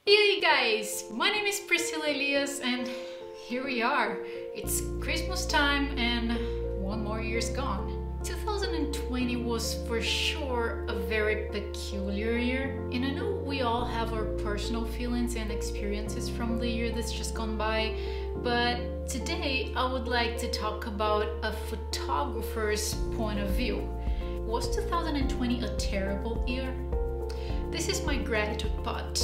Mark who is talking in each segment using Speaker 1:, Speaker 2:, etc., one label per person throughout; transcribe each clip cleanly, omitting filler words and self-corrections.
Speaker 1: Hey guys, my name is Priscila, Elias, and here we are. It's Christmas time and one more year's gone. 2020 was for sure a very peculiar year, and I know we all have our personal feelings and experiences from the year that's just gone by, but today I would like to talk about a photographer's point of view. Was 2020 a terrible year? This is my gratitude pot.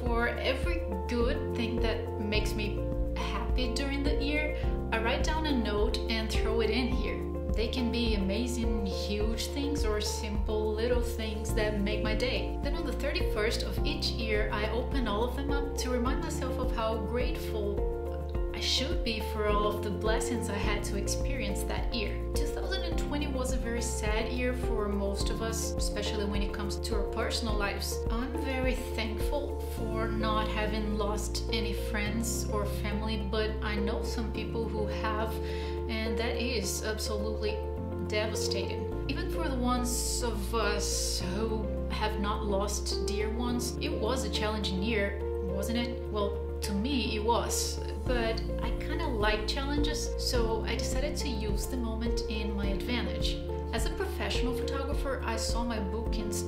Speaker 1: For every good thing that makes me happy during the year, I write down a note and throw it in here. They can be amazing, huge things or simple little things that make my day. Then on the 31st of each year, I open all of them up to remind myself of how grateful I should be for all of the blessings I had to experience that year. 2020 was a very sad year for most of us, especially when it comes to our personal lives. I'm very thankful for not having lost any friends or family, but I know some people who have, and that is absolutely devastating. Even for the ones of us who have not lost dear ones, it was a challenging year, wasn't it? Well, to me it was, but I kind of like challenges, so I decided to use the moment in my advantage. As a professional photographer, I saw my bookings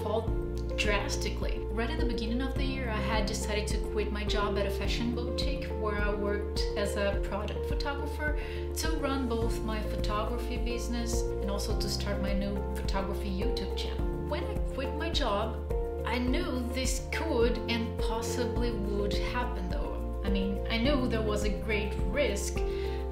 Speaker 1: fall drastically. Right at the beginning of the year, I had decided to quit my job at a fashion boutique where I worked as a product photographer to run both my photography business and also to start my new photography YouTube channel. When I quit my job, I knew this could and possibly would happen though. I mean, I knew there was a great risk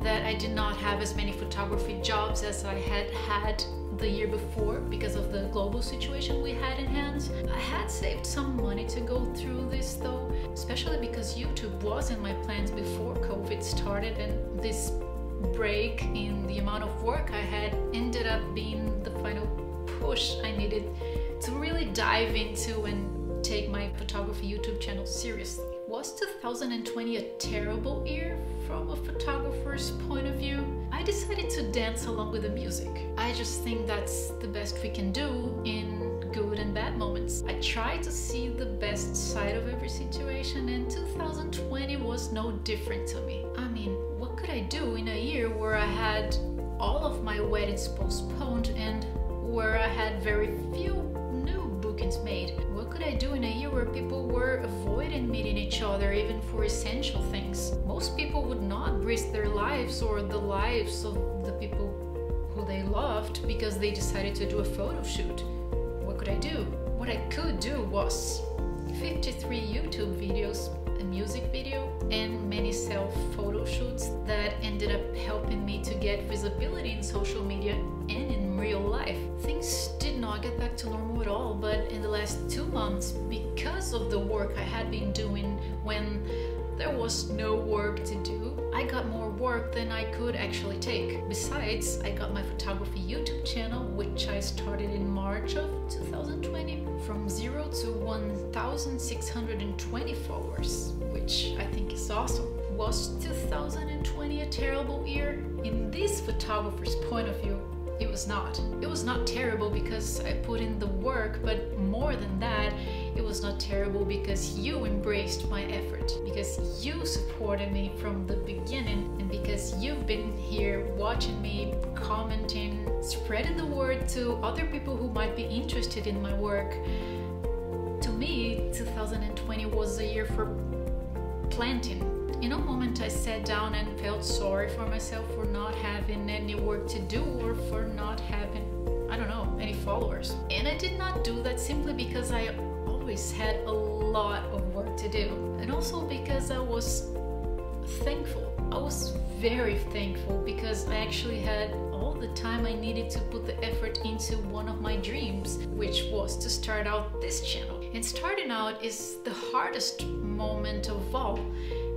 Speaker 1: that I did not have as many photography jobs as I had had the year before because of the global situation we had in hand. I had saved some money to go through this though, especially because YouTube was in my plans before COVID started, and this break in the amount of work I had ended up being the final push I needed to really dive into and take my photography YouTube channel seriously. Was 2020 a terrible year from a photographer's point of view? I decided to dance along with the music. I just think that's the best we can do in good and bad moments. I try to see the best side of every situation, and 2020 was no different to me. I mean, what could I do in a year where I had all of my weddings postponed and where I had very few new bookings made? What could I do in a year where people were avoiding meeting each other even for essential things? Most people would not risk their lives or the lives of the people who they loved because they decided to do a photo shoot. What could I do? What I could do was 53 YouTube videos, a music video, and many self-photo shoots that ended up helping me to get visibility in social media and in real life. Things did not get back to normal at all, but in the last 2 months, because of the work I had been doing when there was no work to do, I got more work than I could actually take. Besides, I got my photography YouTube channel, which I started in March of 2020, from 0 to 1,620 followers, which I think is awesome. Was 2020 a terrible year? In this photographer's point of view, it was not. It was not terrible because I put in the work, but more than that, it was not terrible because you embraced my effort, because you supported me from the beginning, and because you've been here watching me, commenting, spreading the word to other people who might be interested in my work. To me, 2020 was a year for planting. In a moment I sat down and felt sorry for myself for not having any work to do or for not having, I don't know, any followers. And I did not do that simply because I always had a lot of work to do, and also because I was thankful. I was very thankful because I actually had all the time I needed to put the effort into one of my dreams, which was to start out this channel. And starting out is the hardest moment of all.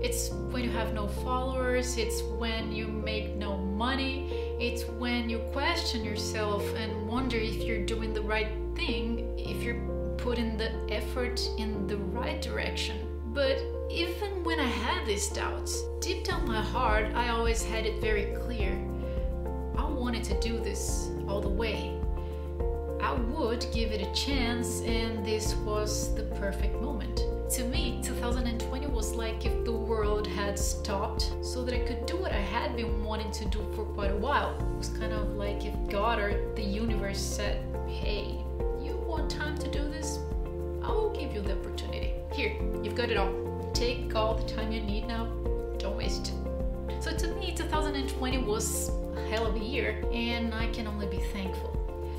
Speaker 1: It's when you have no followers, it's when you make no money, it's when you question yourself and wonder if you're doing the right thing, if you're putting the effort in the right direction. But even when I had these doubts, deep down my heart, I always had it very clear. I wanted to do this all the way. I would give it a chance, and this was the perfect moment. To me, 2020 got stopped so that I could do what I had been wanting to do for quite a while. It was kind of like if God or the universe said, hey, you want time to do this? I will give you the opportunity. Here, you've got it all. Take all the time you need now. Don't waste it. So to me, 2020 was a hell of a year, and I can only be thankful.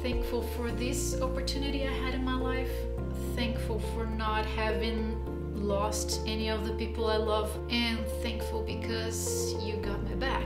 Speaker 1: Thankful for this opportunity I had in my life. Thankful for not having lost any of the people I love, and thankful because you got my back.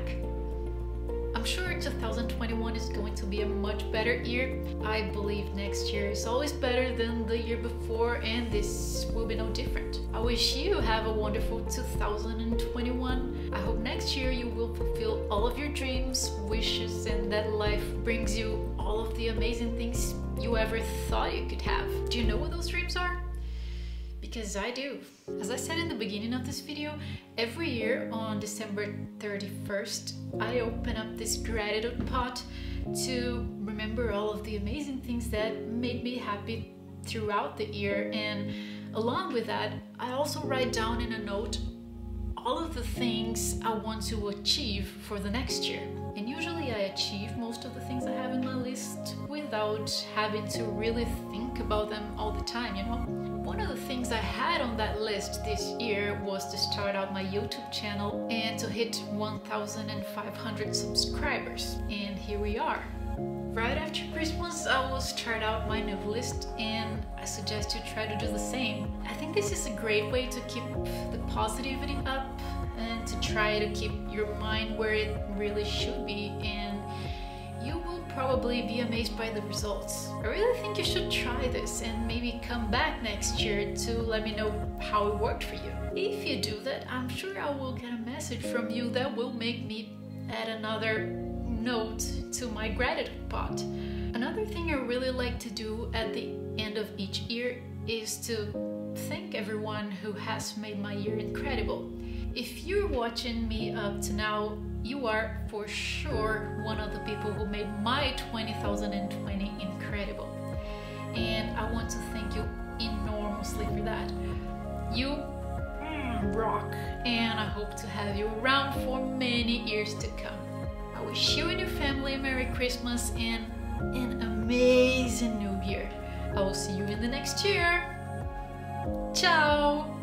Speaker 1: I'm sure 2021 is going to be a much better year. I believe next year is always better than the year before, and this will be no different. I wish you have a wonderful 2021. I hope next year you will fulfill all of your dreams, wishes, and that life brings you all of the amazing things you ever thought you could have. Do you know what those dreams are? Because I do. As I said in the beginning of this video, every year on December 31st, I open up this gratitude pot to remember all of the amazing things that made me happy throughout the year. And along with that, I also write down in a note all of the things I want to achieve for the next year. And usually I achieve most of the things I have in my list without having to really think about them all the time, you know? One of the things I had on that list this year was to start out my YouTube channel and to hit 1,500 subscribers. And here we are. Right after Christmas, I will start out my new list, and I suggest you try to do the same. I think this is a great way to keep the positivity up and to try to keep your mind where it really should be, and you will probably be amazed by the results. I really think you should try this and maybe come back next year to let me know how it worked for you. If you do that, I'm sure I will get a message from you that will make me add another note to my gratitude pot. Another thing I really like to do at the end of each year is to thank everyone who has made my year incredible. If you're watching me up to now, you are for sure one of the people who made my 2020 incredible. And I want to thank you enormously for that. You rock, and I hope to have you around for many years to come. I wish you and your family a Merry Christmas and an amazing New Year. I will see you in the next year. Ciao!